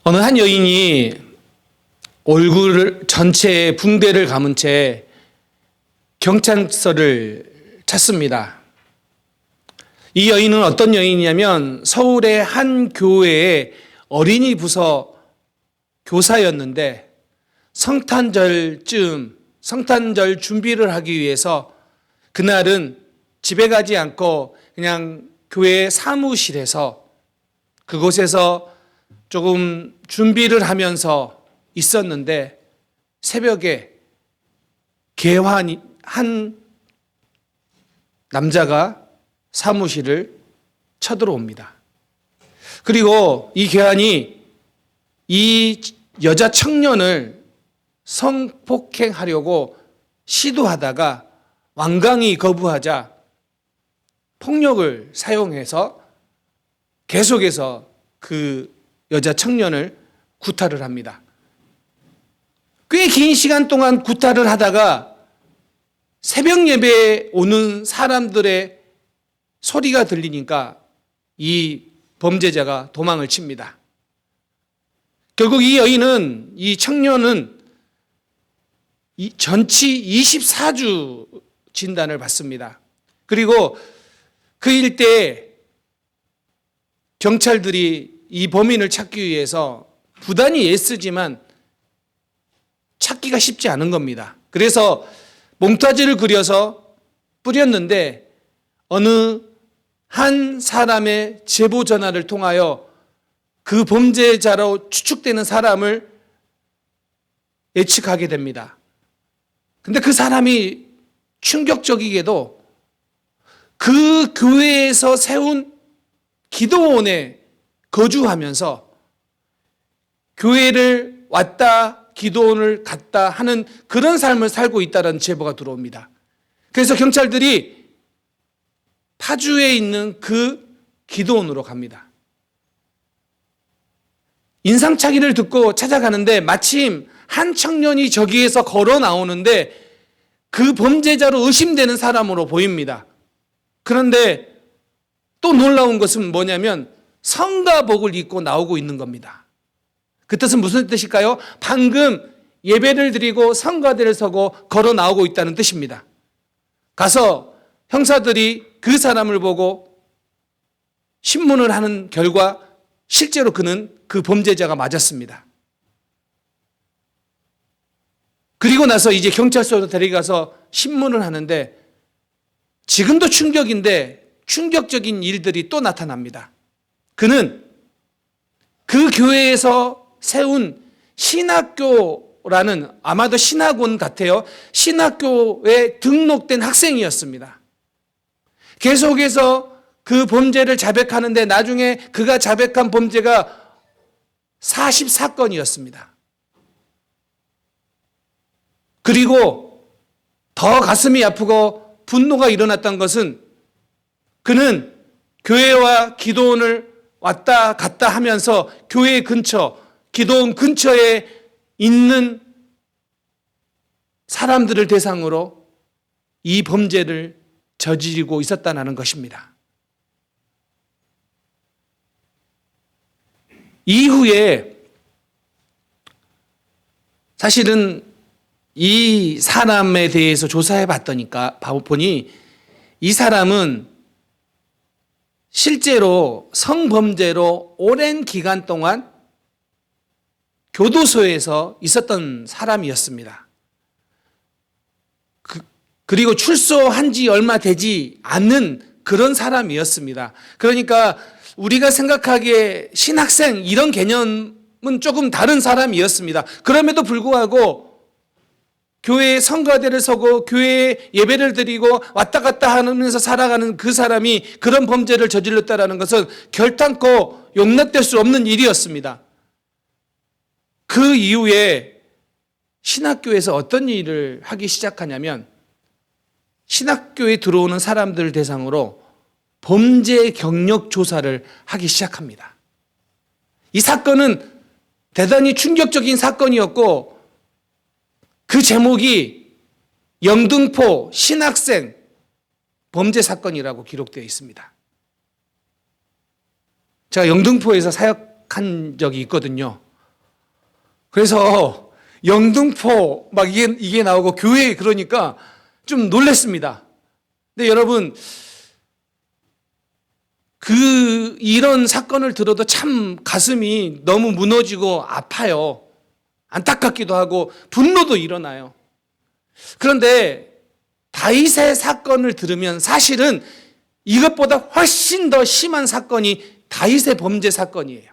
어느 한 여인이 얼굴 전체에 붕대를 감은 채 경찰서를 찾습니다. 이 여인은 어떤 여인이냐면 서울의 한 교회의 어린이 부서 교사였는데 성탄절 준비를 하기 위해서 그날은 집에 가지 않고 그냥 교회 사무실에서 그곳에서 조금 준비를 하면서 있었는데 새벽에 한 남자가 사무실을 쳐들어옵니다. 그리고 이 괴한이 이 여자 청년을 성폭행하려고 시도하다가 완강히 거부하자 폭력을 사용해서 계속해서 그 여자 청년을 구타를 합니다. 꽤 긴 시간 동안 구타를 하다가 새벽 예배에 오는 사람들의 소리가 들리니까 이 범죄자가 도망을 칩니다. 결국 이 청년은 전치 24주 진단을 받습니다. 그리고 그 일대에 경찰들이 이 범인을 찾기 위해서 부단히 애쓰지만 찾기가 쉽지 않은 겁니다. 그래서 몽타주를 그려서 뿌렸는데 어느 한 사람의 제보 전화를 통하여 그 범죄자로 추측되는 사람을 예측하게 됩니다. 근데 그 사람이 충격적이게도 그 교회에서 세운 기도원에 거주하면서 교회를 왔다 기도원을 갔다 하는 그런 삶을 살고 있다는 제보가 들어옵니다. 그래서 경찰들이 파주에 있는 그 기도원으로 갑니다. 인상착의를 듣고 찾아가는데 마침 한 청년이 저기에서 걸어 나오는데 그 범죄자로 의심되는 사람으로 보입니다. 그런데 또 놀라운 것은 뭐냐면 성가복을 입고 나오고 있는 겁니다. 그 뜻은 무슨 뜻일까요? 방금 예배를 드리고 성가대를 서고 걸어 나오고 있다는 뜻입니다. 가서 형사들이 그 사람을 보고 신문을 하는 결과 실제로 그는 그 범죄자가 맞았습니다. 그리고 나서 이제 경찰서로 데려가서 신문을 하는데 지금도 충격인데 충격적인 일들이 또 나타납니다. 그는 그 교회에서 세운 신학교라는 아마도 신학원 같아요. 신학교에 등록된 학생이었습니다. 계속해서 그 범죄를 자백하는데 나중에 그가 자백한 범죄가 44건이었습니다. 그리고 더 가슴이 아프고 분노가 일어났던 것은 그는 교회와 기도원을 왔다 갔다 하면서 교회 근처, 기도원 근처에 있는 사람들을 대상으로 이 범죄를 저지르고 있었다는 것입니다. 이후에 사실은 이 사람에 대해서 조사해 보니 이 사람은 실제로 성범죄로 오랜 기간 동안 교도소에서 있었던 사람이었습니다. 그리고 출소한 지 얼마 되지 않는 그런 사람이었습니다. 그러니까 우리가 생각하기에 신학생 이런 개념은 조금 다른 사람이었습니다. 그럼에도 불구하고 교회에 성가대를 서고 교회에 예배를 드리고 왔다 갔다 하면서 살아가는 그 사람이 그런 범죄를 저질렀다는 것은 결탄코 용납될 수 없는 일이었습니다. 그 이후에 신학교에서 어떤 일을 하기 시작하냐면 신학교에 들어오는 사람들을 대상으로 범죄 경력 조사를 하기 시작합니다. 이 사건은 대단히 충격적인 사건이었고 그 제목이 영등포 신학생 범죄 사건이라고 기록되어 있습니다. 제가 영등포에서 사역한 적이 있거든요. 그래서 영등포 막 이게 나오고 교회에 그러니까 좀 놀랬습니다. 근데 여러분, 이런 사건을 들어도 참 가슴이 너무 무너지고 아파요. 안타깝기도 하고 분노도 일어나요. 그런데 다윗의 사건을 들으면 사실은 이것보다 훨씬 더 심한 사건이 다윗의 범죄 사건이에요.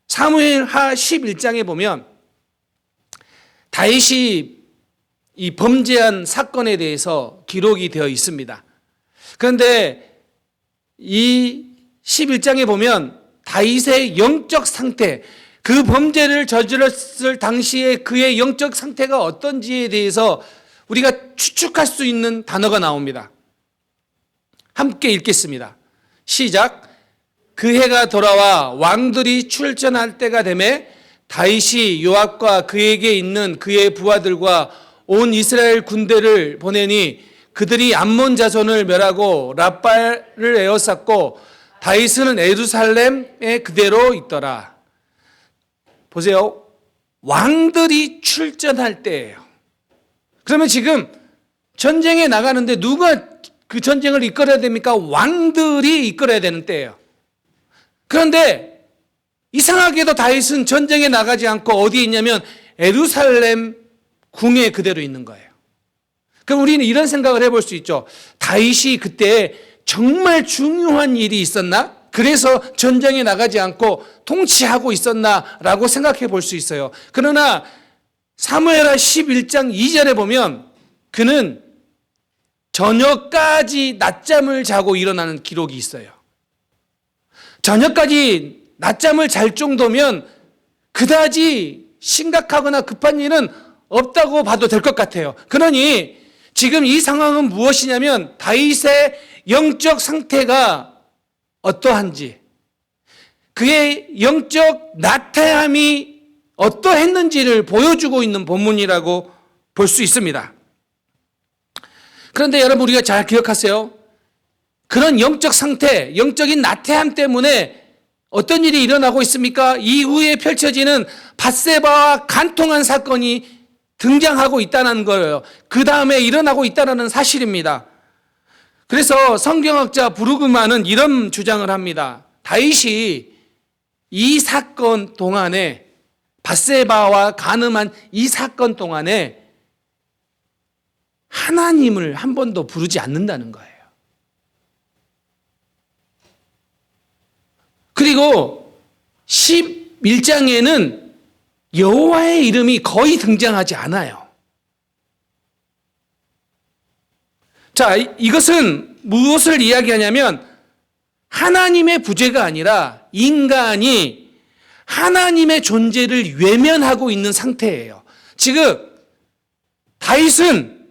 사무엘하 11장에 보면 다윗이 이 범죄한 사건에 대해서 기록이 되어 있습니다. 그런데 이 11장에 보면 다윗의 영적 상태, 그 범죄를 저질렀을 당시에 그의 영적 상태가 어떤지에 대해서 우리가 추측할 수 있는 단어가 나옵니다. 함께 읽겠습니다. 시작. 그 해가 돌아와 왕들이 출전할 때가 되매 다윗이 요압과 그에게 있는 그의 부하들과 온 이스라엘 군대를 보내니 그들이 암몬 자손을 멸하고 랍발을 에워쌌고 다윗은 예루살렘에 그대로 있더라. 보세요. 왕들이 출전할 때예요. 그러면 지금 전쟁에 나가는데 누가 그 전쟁을 이끌어야 됩니까? 왕들이 이끌어야 되는 때예요. 그런데 이상하게도 다윗은 전쟁에 나가지 않고 어디에 있냐면 예루살렘 궁에 그대로 있는 거예요. 그럼 우리는 이런 생각을 해볼 수 있죠. 다윗이 그때 정말 중요한 일이 있었나? 그래서 전쟁에 나가지 않고 통치하고 있었나라고 생각해 볼 수 있어요. 그러나 사무엘하 11장 2절에 보면 그는 저녁까지 낮잠을 자고 일어나는 기록이 있어요. 저녁까지 낮잠을 잘 정도면 그다지 심각하거나 급한 일은 없다고 봐도 될 것 같아요. 그러니 지금 이 상황은 무엇이냐면 다윗의 영적 상태가 어떠한지, 그의 영적 나태함이 어떠했는지를 보여주고 있는 본문이라고 볼 수 있습니다. 그런데 여러분, 우리가 잘 기억하세요. 그런 영적 상태, 영적인 나태함 때문에 어떤 일이 일어나고 있습니까? 이후에 펼쳐지는 밧세바와 간통한 사건이 등장하고 있다는 거예요. 그 다음에 일어나고 있다는 사실입니다. 그래서 성경학자 브루그만은 이런 주장을 합니다. 다윗이 이 사건 동안에, 밧세바와 간음한 이 사건 동안에 하나님을 한 번도 부르지 않는다는 거예요. 그리고 11장에는 여호와의 이름이 거의 등장하지 않아요. 자, 이것은 무엇을 이야기하냐면 하나님의 부재가 아니라 인간이 하나님의 존재를 외면하고 있는 상태예요. 지금 다윗은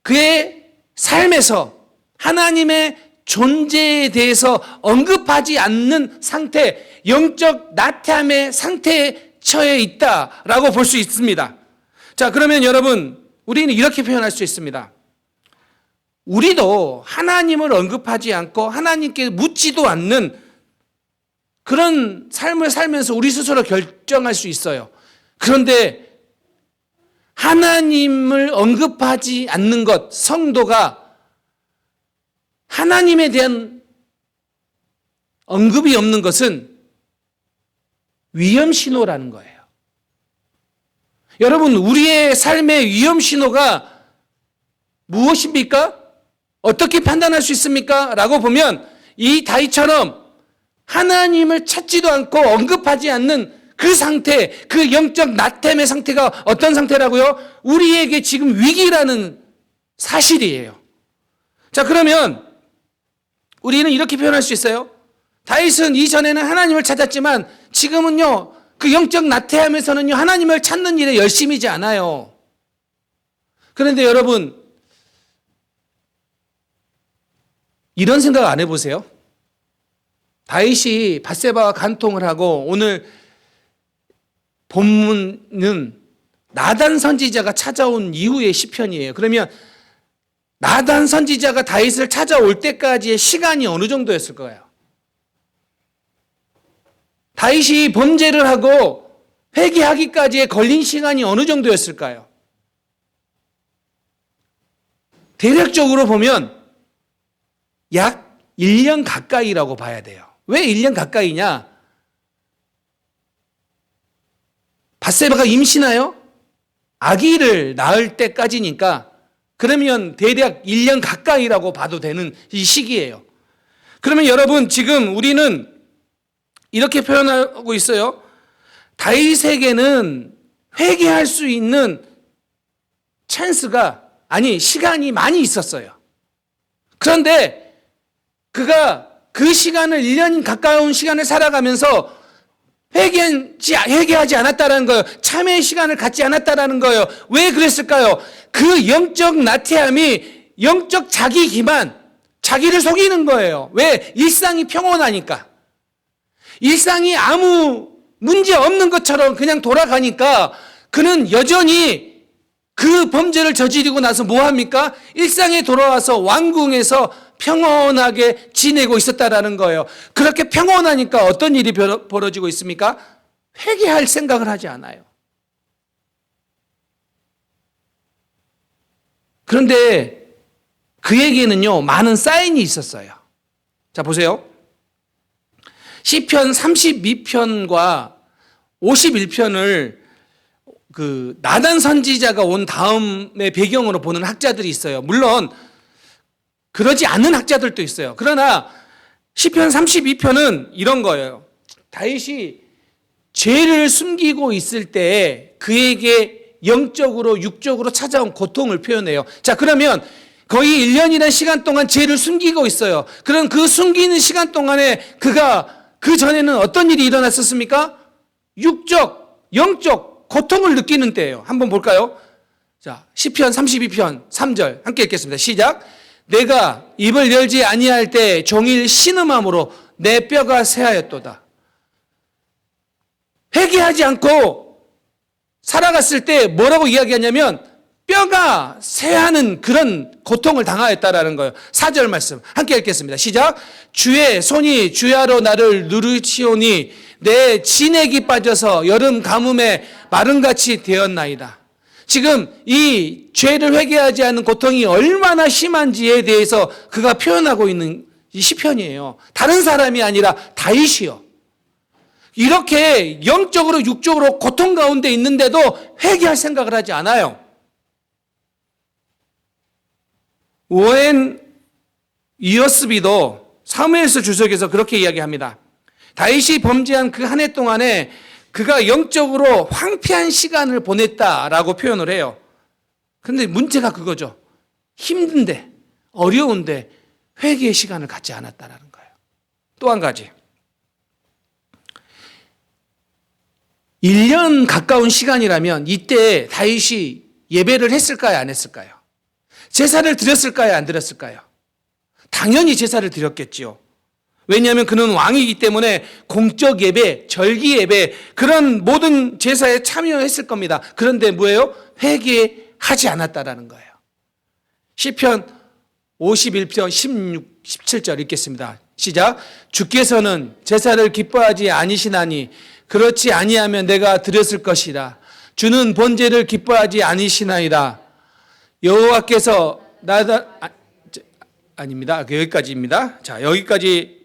그의 삶에서 하나님의 존재에 대해서 언급하지 않는 상태, 영적 나태함의 상태에 처해 있다라고 볼 수 있습니다. 자, 그러면 여러분, 우리는 이렇게 표현할 수 있습니다. 우리도 하나님을 언급하지 않고 하나님께 묻지도 않는 그런 삶을 살면서 우리 스스로 결정할 수 있어요. 그런데 하나님을 언급하지 않는 것, 성도가 하나님에 대한 언급이 없는 것은 위험 신호라는 거예요. 여러분, 우리의 삶의 위험 신호가 무엇입니까? 어떻게 판단할 수 있습니까? 라고 보면 이 다윗처럼 하나님을 찾지도 않고 언급하지 않는 그 상태, 그 영적 나태함의 상태가 어떤 상태라고요? 우리에게 지금 위기라는 사실이에요. 자, 그러면 우리는 이렇게 표현할 수 있어요. 다윗은 이전에는 하나님을 찾았지만 지금은요, 그 영적 나태함에서는요, 하나님을 찾는 일에 열심이지 않아요. 그런데 여러분, 이런 생각 안 해보세요? 다윗이 밧세바와 간통을 하고 오늘 본문은 나단 선지자가 찾아온 이후의 시편이에요. 그러면 나단 선지자가 다윗을 찾아올 때까지의 시간이 어느 정도였을 거예요? 다윗이 범죄를 하고 회개하기까지의 걸린 시간이 어느 정도였을까요? 대략적으로 보면 약 1년 가까이라고 봐야 돼요. 왜 1년 가까이냐? 밧세바가 임신하여 아기를 낳을 때까지니까 그러면 대략 1년 가까이라고 봐도 되는 이 시기예요. 그러면 여러분, 지금 우리는 이렇게 표현하고 있어요. 다윗에게는 회개할 수 있는 시간이 많이 있었어요. 그런데 그가 그 시간을 1년 가까운 시간을 살아가면서 회개하지 않았다는 거예요. 참회의 시간을 갖지 않았다는 거예요. 왜 그랬을까요? 그 영적 나태함이 영적 자기 기만, 자기를 속이는 거예요. 왜? 일상이 평온하니까. 일상이 아무 문제 없는 것처럼 그냥 돌아가니까 그는 여전히 그 범죄를 저지르고 나서 뭐 합니까? 일상에 돌아와서 왕궁에서 평온하게 지내고 있었다라는 거예요. 그렇게 평온하니까 어떤 일이 벌어지고 있습니까? 회개할 생각을 하지 않아요. 그런데 그에게는요, 많은 사인이 있었어요. 자, 보세요. 시편 32편과 51편을 나단 선지자가 온 다음의 배경으로 보는 학자들이 있어요. 물론 그러지 않는 학자들도 있어요. 그러나 시편 32편은 이런 거예요. 다윗이 죄를 숨기고 있을 때 그에게 영적으로 육적으로 찾아온 고통을 표현해요. 자, 그러면 거의 1년이라는 시간 동안 죄를 숨기고 있어요. 그럼 그 숨기는 시간 동안에 그가 그 전에는 어떤 일이 일어났었습니까? 육적, 영적 고통을 느끼는 때예요. 한번 볼까요? 자, 시편 32편 3절 함께 읽겠습니다. 시작. 내가 입을 열지 아니할 때 종일 신음함으로 내 뼈가 쇠하였도다. 회개하지 않고 살아갔을 때 뭐라고 이야기하냐면 뼈가 쇠하는 그런 고통을 당하였다라는 거예요. 4절 말씀 함께 읽겠습니다. 시작. 주의 손이 주야로 나를 누르시오니 내 진액이 빠져서 여름 가뭄에 마른같이 되었나이다. 지금 이 죄를 회개하지 않는 고통이 얼마나 심한지에 대해서 그가 표현하고 있는 이 시편이에요. 다른 사람이 아니라 다윗이요. 이렇게 영적으로 육적으로 고통 가운데 있는데도 회개할 생각을 하지 않아요. 오웬 이어스비도 사무엘서 주석에서 그렇게 이야기합니다. 다윗이 범죄한 그 한 해 동안에 그가 영적으로 황폐한 시간을 보냈다라고 표현을 해요. 그런데 문제가 그거죠. 힘든데, 어려운데 회개의 시간을 갖지 않았다라는 거예요. 또 한 가지. 1년 가까운 시간이라면 이때 다윗이 예배를 했을까요? 안 했을까요? 제사를 드렸을까요? 안 드렸을까요? 당연히 제사를 드렸겠지요. 왜냐하면 그는 왕이기 때문에 공적 예배, 절기 예배 그런 모든 제사에 참여했을 겁니다. 그런데 뭐예요? 회개하지 않았다라는 거예요. 시편 51편 16, 17절 읽겠습니다. 시작. 주께서는 제사를 기뻐하지 아니시나니 그렇지 아니하면 내가 드렸을 것이라. 주는 번제를 기뻐하지 아니시나이다. 여호와께서 아닙니다. 여기까지입니다. 자, 여기까지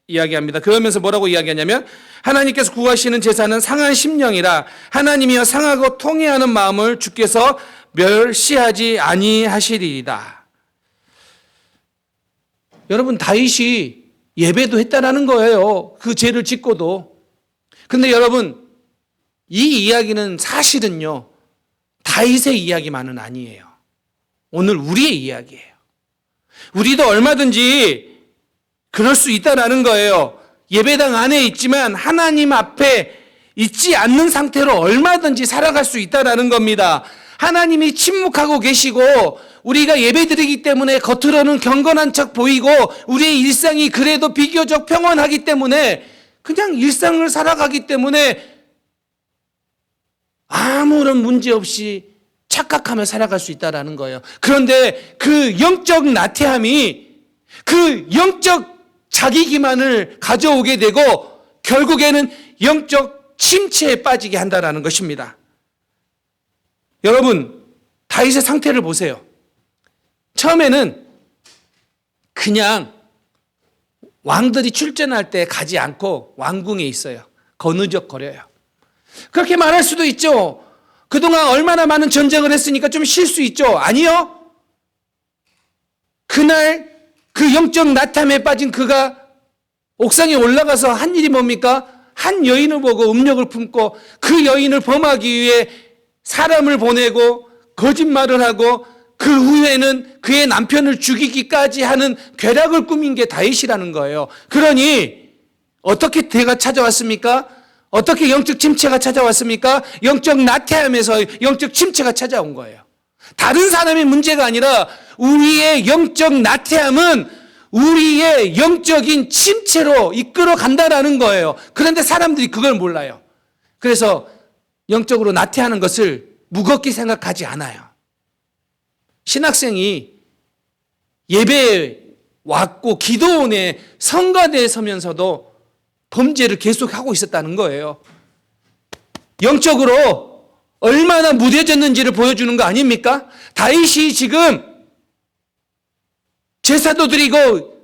이야기합니다. 그러면서 뭐라고 이야기하냐면 하나님께서 구하시는 제사는 상한 심령이라 하나님이여 상하고 통회하는 마음을 주께서 멸시하지 아니하시리이다. 여러분, 다윗이 예배도 했다라는 거예요. 그 죄를 짓고도. 근데 여러분, 이 이야기는 사실은요, 다윗의 이야기만은 아니에요. 오늘 우리의 이야기예요. 우리도 얼마든지 그럴 수 있다라는 거예요. 예배당 안에 있지만 하나님 앞에 있지 않는 상태로 얼마든지 살아갈 수 있다라는 겁니다. 하나님이 침묵하고 계시고 우리가 예배드리기 때문에 겉으로는 경건한 척 보이고 우리의 일상이 그래도 비교적 평온하기 때문에 그냥 일상을 살아가기 때문에 아무런 문제 없이 착각하며 살아갈 수 있다라는 거예요. 그런데 그 영적 나태함이 그 영적 자기 기만을 가져오게 되고 결국에는 영적 침체에 빠지게 한다는 것입니다. 여러분, 다윗의 상태를 보세요. 처음에는 그냥 왕들이 출전할 때 가지 않고 왕궁에 있어요. 거느적거려요. 그렇게 말할 수도 있죠. 그동안 얼마나 많은 전쟁을 했으니까 좀 쉴 수 있죠. 아니요. 그날 그 영적 나탐에 빠진 그가 옥상에 올라가서 한 일이 뭡니까? 한 여인을 보고 음욕을 품고 그 여인을 범하기 위해 사람을 보내고 거짓말을 하고 그 후에는 그의 남편을 죽이기까지 하는 괴락을 꾸민 게 다윗이라는 거예요. 그러니 어떻게 대가 찾아왔습니까? 어떻게 영적 침체가 찾아왔습니까? 영적 나태함에서 영적 침체가 찾아온 거예요. 다른 사람의 문제가 아니라 우리의 영적 나태함은 우리의 영적인 침체로 이끌어 간다라는 거예요. 그런데 사람들이 그걸 몰라요. 그래서 영적으로 나태하는 것을 무겁게 생각하지 않아요. 신학생이 예배에 왔고 기도원에 성가대에 서면서도 범죄를 계속하고 있었다는 거예요. 영적으로 얼마나 무뎌졌는지를 보여주는 거 아닙니까? 다윗이 지금 제사도 드리고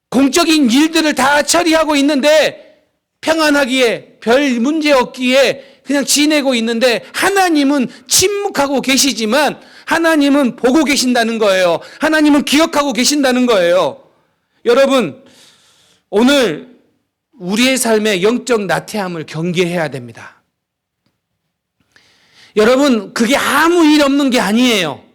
공적인 일들을 다 처리하고 있는데 평안하기에 별 문제 없기에 그냥 지내고 있는데 하나님은 침묵하고 계시지만 하나님은 보고 계신다는 거예요. 하나님은 기억하고 계신다는 거예요. 여러분, 오늘 우리의 삶의 영적 나태함을 경계해야 됩니다. 여러분, 그게 아무 일 없는 게 아니에요.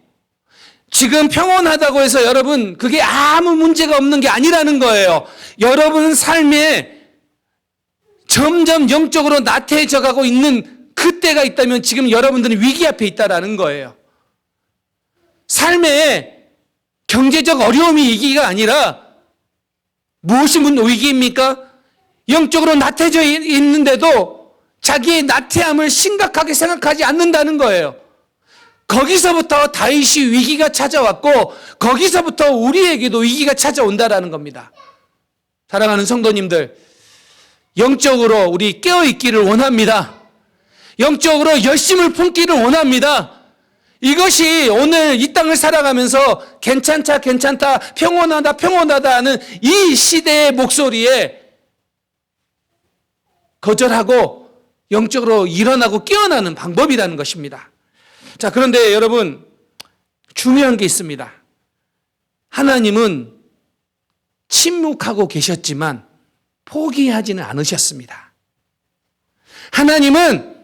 지금 평온하다고 해서 여러분, 그게 아무 문제가 없는 게 아니라는 거예요. 여러분 삶에 점점 영적으로 나태해져 가고 있는 그때가 있다면 지금 여러분들은 위기 앞에 있다라는 거예요. 삶에 경제적 어려움이 위기가 아니라 무엇이 위기입니까? 영적으로 나태해져 있는데도 자기의 나태함을 심각하게 생각하지 않는다는 거예요. 거기서부터 다윗이 위기가 찾아왔고 거기서부터 우리에게도 위기가 찾아온다라는 겁니다. 사랑하는 성도님들, 영적으로 우리 깨어있기를 원합니다. 영적으로 열심을 품기를 원합니다. 이것이 오늘 이 땅을 살아가면서 괜찮다 평온하다 하는 이 시대의 목소리에 거절하고 영적으로 일어나고 깨어나는 방법이라는 것입니다. 자, 그런데 여러분, 중요한 게 있습니다. 하나님은 침묵하고 계셨지만 포기하지는 않으셨습니다. 하나님은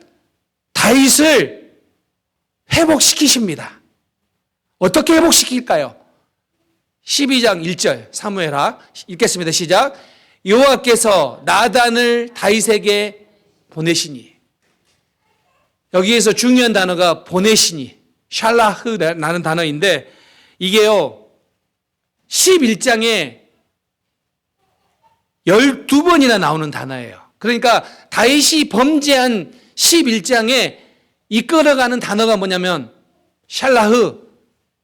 다윗을 회복시키십니다. 어떻게 회복시킬까요? 12장 1절 사무엘하 읽겠습니다. 시작. 여호와께서 나단을 다윗에게 보내시니. 여기에서 중요한 단어가 보내시니, 샬라흐라는 단어인데 이게요 11장에 12번이나 나오는 단어예요. 그러니까 다윗이 범죄한 11장에 이끌어가는 단어가 뭐냐면 샬라흐,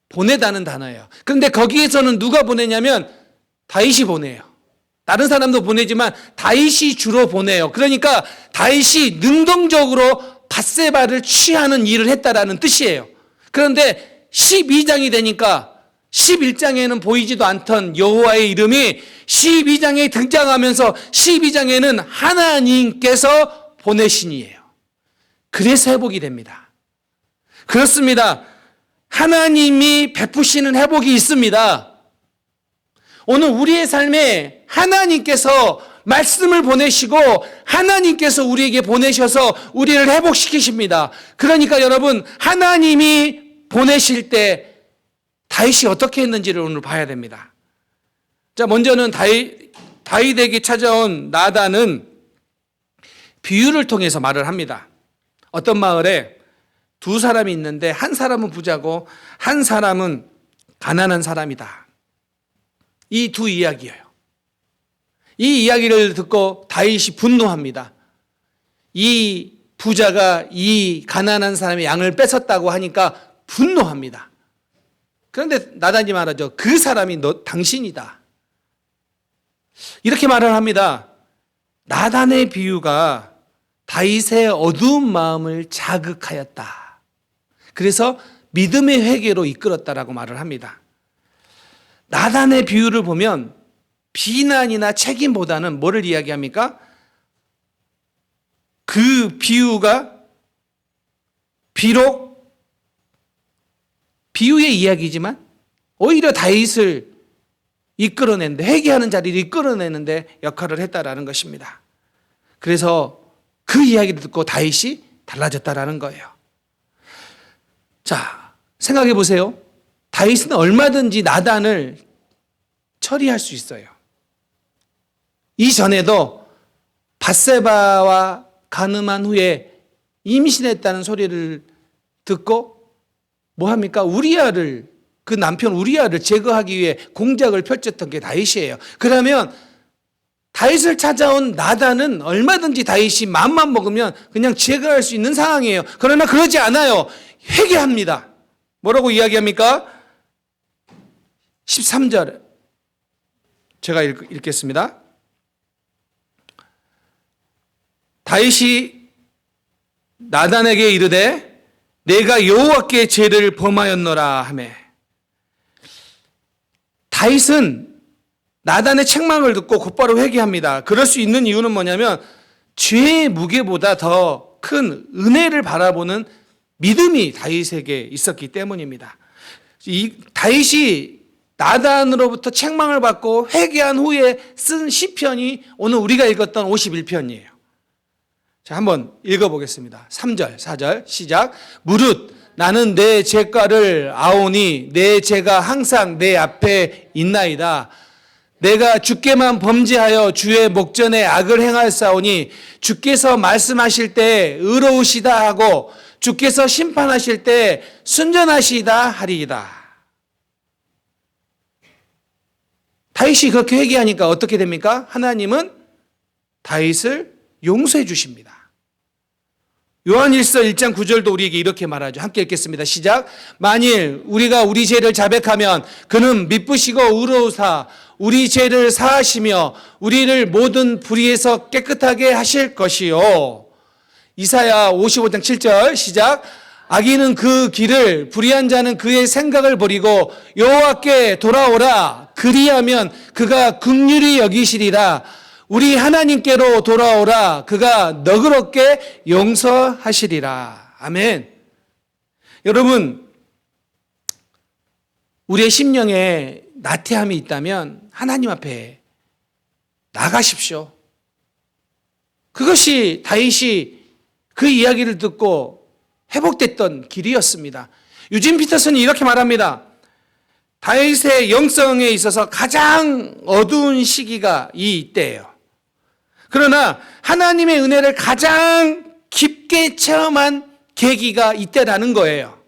보내다는 단어예요. 그런데 거기에서는 누가 보내냐면 다윗이 보내요. 다른 사람도 보내지만 다윗이 주로 보내요. 그러니까 다윗이 능동적으로 밧세바를 취하는 일을 했다라는 뜻이에요. 그런데 12장이 되니까 11장에는 보이지도 않던 여호와의 이름이 12장에 등장하면서 12장에는 하나님께서 보내신이에요. 그래서 회복이 됩니다. 그렇습니다. 하나님이 베푸시는 회복이 있습니다. 오늘 우리의 삶에 하나님께서 말씀을 보내시고 하나님께서 우리에게 보내셔서 우리를 회복시키십니다. 그러니까 여러분, 하나님이 보내실 때 다윗이 어떻게 했는지를 오늘 봐야 됩니다. 자, 먼저는 다윗에게 찾아온 나단은 비유를 통해서 말을 합니다. 어떤 마을에 두 사람이 있는데 한 사람은 부자고 한 사람은 가난한 사람이다. 이 두 이야기예요. 이 이야기를 듣고 다윗이 분노합니다. 이 부자가 이 가난한 사람의 양을 뺏었다고 하니까 분노합니다. 그런데 나단이 말하죠. 그 사람이 당신이다. 이렇게 말을 합니다. 나단의 비유가 다윗의 어두운 마음을 자극하였다. 그래서 믿음의 회개로 이끌었다라고 말을 합니다. 나단의 비유를 보면 비난이나 책임보다는 뭐를 이야기합니까? 그 비유가 비록 비유의 이야기지만 오히려 다윗을 이끌어내는데, 회개하는 자리를 이끌어내는데 역할을 했다라는 것입니다. 그래서 그 이야기를 듣고 다윗이 달라졌다라는 거예요. 자, 생각해 보세요. 다윗은 얼마든지 나단을 처리할 수 있어요. 이전에도 밧세바와 간음한 후에 임신했다는 소리를 듣고 뭐 합니까? 그 남편 우리아를 제거하기 위해 공작을 펼쳤던 게 다윗이에요. 그러면 다윗을 찾아온 나단은 얼마든지 다윗이 마음만 먹으면 그냥 제거할 수 있는 상황이에요. 그러나 그러지 않아요. 회개합니다. 뭐라고 이야기합니까? 13절 제가 읽겠습니다. 다윗이 나단에게 이르되 내가 여호와께 죄를 범하였노라 하매, 다윗은 나단의 책망을 듣고 곧바로 회개합니다. 그럴 수 있는 이유는 뭐냐면 죄의 무게보다 더 큰 은혜를 바라보는 믿음이 다윗에게 있었기 때문입니다. 이 다윗이 나단으로부터 책망을 받고 회개한 후에 쓴 시편이 오늘 우리가 읽었던 51편이에요. 자, 한번 읽어보겠습니다. 3절, 4절 시작. 무릇 나는 내 죄가를 아오니 내 죄가 항상 내 앞에 있나이다. 내가 주께만 범죄하여 주의 목전에 악을 행하였사오니 주께서 말씀하실 때 의로우시다 하고 주께서 심판하실 때 순전하시다 하리이다. 다윗이 그렇게 회개하니까 어떻게 됩니까? 하나님은 다윗을 용서해 주십니다. 요한일서 1장 9절도 우리에게 이렇게 말하죠. 함께 읽겠습니다. 시작. 만일 우리가 우리 죄를 자백하면 그는 미쁘시고 의로우사 우리 죄를 사하시며 우리를 모든 불의에서 깨끗하게 하실 것이요. 이사야 55장 7절 시작. 악인은 그 길을, 불의한 자는 그의 생각을 버리고 여호와께 돌아오라. 그리하면 그가 긍휼히 여기시리라. 우리 하나님께로 돌아오라. 그가 너그럽게 용서하시리라. 아멘. 여러분, 우리의 심령에 나태함이 있다면 하나님 앞에 나가십시오. 그것이 다윗이 그 이야기를 듣고 회복됐던 길이었습니다. 유진 피터슨이 이렇게 말합니다. 다윗의 영성에 있어서 가장 어두운 시기가 이때예요. 그러나 하나님의 은혜를 가장 깊게 체험한 계기가 이때라는 거예요.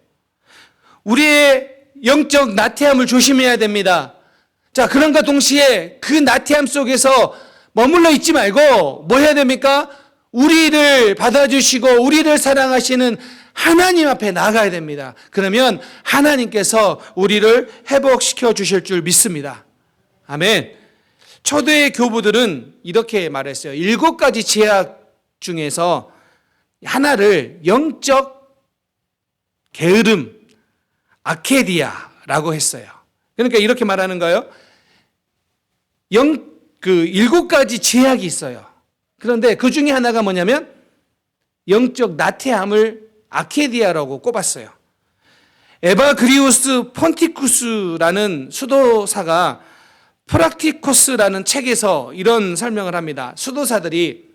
우리의 영적 나태함을 조심해야 됩니다. 자, 그런가 동시에 그 나태함 속에서 머물러 있지 말고 뭐 해야 됩니까? 우리를 받아주시고 우리를 사랑하시는 하나님 앞에 나가야 됩니다. 그러면 하나님께서 우리를 회복시켜 주실 줄 믿습니다. 아멘. 초대 교부들은 이렇게 말했어요. 7가지 제약 중에서 하나를 영적 게으름, 아케디아라고 했어요. 그러니까 이렇게 말하는 거예요. 7가지 제약이 있어요. 그런데 그 중에 하나가 뭐냐면 영적 나태함을 아케디아라고 꼽았어요. 에바그리우스 폰티쿠스라는 수도사가 프락티코스라는 책에서 이런 설명을 합니다. 수도사들이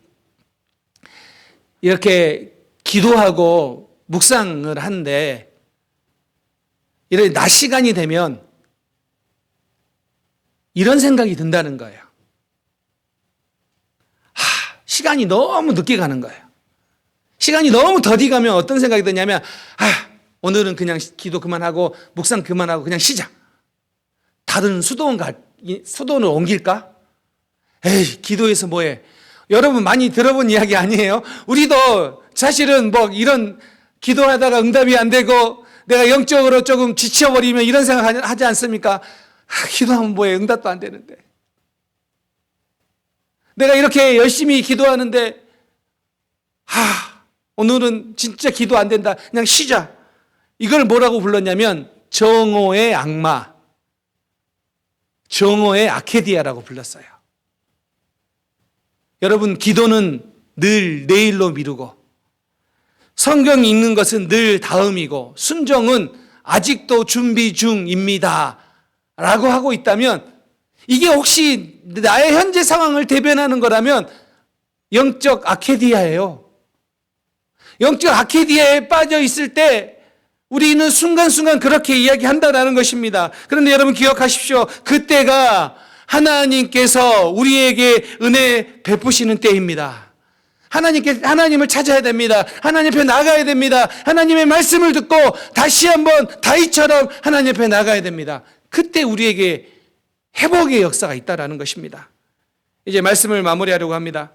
이렇게 기도하고 묵상을 하는데 이런 낮 시간이 되면 이런 생각이 든다는 거예요. 시간이 너무 늦게 가는 거예요. 시간이 너무 더디 가면 어떤 생각이 드냐면 오늘은 그냥 기도 그만하고 묵상 그만하고 그냥 쉬자. 다른 수도원을 옮길까? 에이, 기도해서 뭐해. 여러분 많이 들어본 이야기 아니에요? 우리도 사실은 뭐 이런 기도하다가 응답이 안 되고 내가 영적으로 조금 지쳐버리면 이런 생각 하지 않습니까? 기도하면 뭐해. 응답도 안 되는데. 내가 이렇게 열심히 기도하는데 오늘은 진짜 기도 안 된다. 그냥 쉬자. 이걸 뭐라고 불렀냐면 정오의 악마, 정오의 아케디아라고 불렀어요. 여러분, 기도는 늘 내일로 미루고 성경 읽는 것은 늘 다음이고 순종은 아직도 준비 중입니다 라고 하고 있다면, 이게 혹시 나의 현재 상황을 대변하는 거라면 영적 아케디아예요. 영적 아케디아에 빠져 있을 때 우리는 순간순간 그렇게 이야기한다라는 것입니다. 그런데 여러분 기억하십시오. 그때가 하나님께서 우리에게 은혜 베푸시는 때입니다. 하나님을 찾아야 됩니다. 하나님 앞에 나가야 됩니다. 하나님의 말씀을 듣고 다시 한번 다윗처럼 하나님 앞에 나가야 됩니다. 그때 우리에게 회복의 역사가 있다라는 것입니다. 이제 말씀을 마무리하려고 합니다.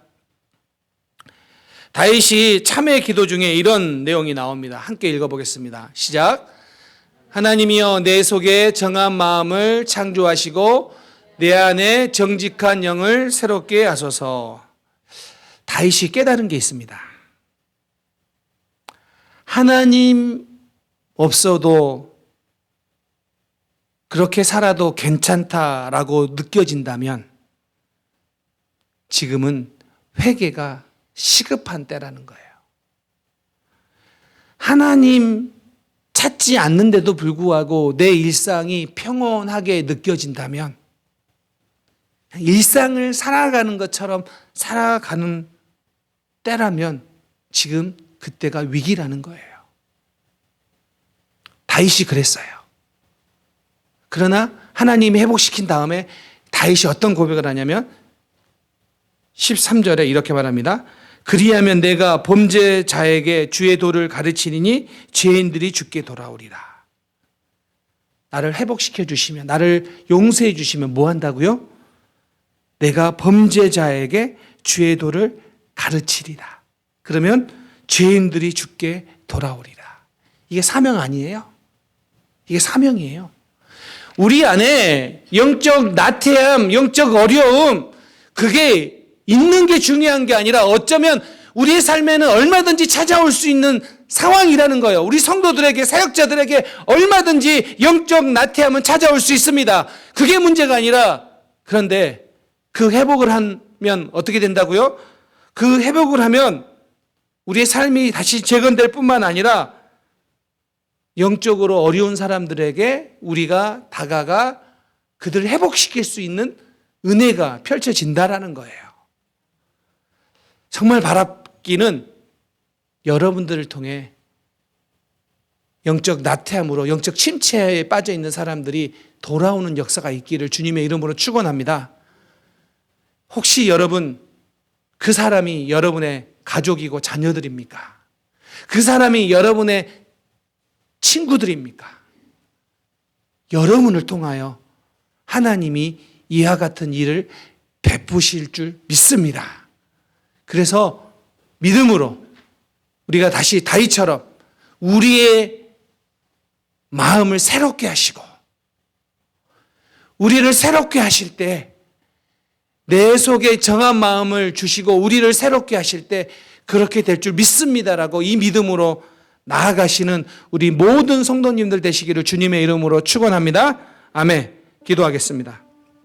다윗이 참회 기도 중에 이런 내용이 나옵니다. 함께 읽어보겠습니다. 시작. 하나님이여 내 속에 정한 마음을 창조하시고 내 안에 정직한 영을 새롭게 하소서. 다윗이 깨달은 게 있습니다. 하나님 없어도 그렇게 살아도 괜찮다라고 느껴진다면 지금은 회개가 시급한 때라는 거예요. 하나님 찾지 않는데도 불구하고 내 일상이 평온하게 느껴진다면, 일상을 살아가는 것처럼 살아가는 때라면 지금 그때가 위기라는 거예요. 다윗이 그랬어요. 그러나 하나님이 회복시킨 다음에 다윗이 어떤 고백을 하냐면 13절에 이렇게 말합니다. 그리하면 내가 범죄자에게 주의 도를 가르치리니 죄인들이 주께 돌아오리라. 나를 회복시켜 주시면, 나를 용서해 주시면 뭐 한다고요? 내가 범죄자에게 주의 도를 가르치리라. 그러면 죄인들이 주께 돌아오리라. 이게 사명 아니에요? 이게 사명이에요. 우리 안에 영적 나태함, 영적 어려움, 그게 있는 게 중요한 게 아니라 어쩌면 우리의 삶에는 얼마든지 찾아올 수 있는 상황이라는 거예요. 우리 성도들에게, 사역자들에게 얼마든지 영적 나태함은 찾아올 수 있습니다. 그게 문제가 아니라, 그런데 그 회복을 하면 어떻게 된다고요? 그 회복을 하면 우리의 삶이 다시 재건될 뿐만 아니라 영적으로 어려운 사람들에게 우리가 다가가 그들을 회복시킬 수 있는 은혜가 펼쳐진다라는 거예요. 정말 바랍기는 여러분들을 통해 영적 나태함으로, 영적 침체에 빠져 있는 사람들이 돌아오는 역사가 있기를 주님의 이름으로 축원합니다. 혹시 여러분, 그 사람이 여러분의 가족이고 자녀들입니까? 그 사람이 여러분의 친구들입니까? 여러분을 통하여 하나님이 이와 같은 일을 베푸실 줄 믿습니다. 그래서 믿음으로 우리가 다시 다윗처럼 우리의 마음을 새롭게 하시고, 우리를 새롭게 하실 때, 내 속에 정한 마음을 주시고 우리를 새롭게 하실 때 그렇게 될 줄 믿습니다라고 이 믿음으로 나아가시는 우리 모든 성도님들 되시기를 주님의 이름으로 축원합니다. 아멘. 기도하겠습니다.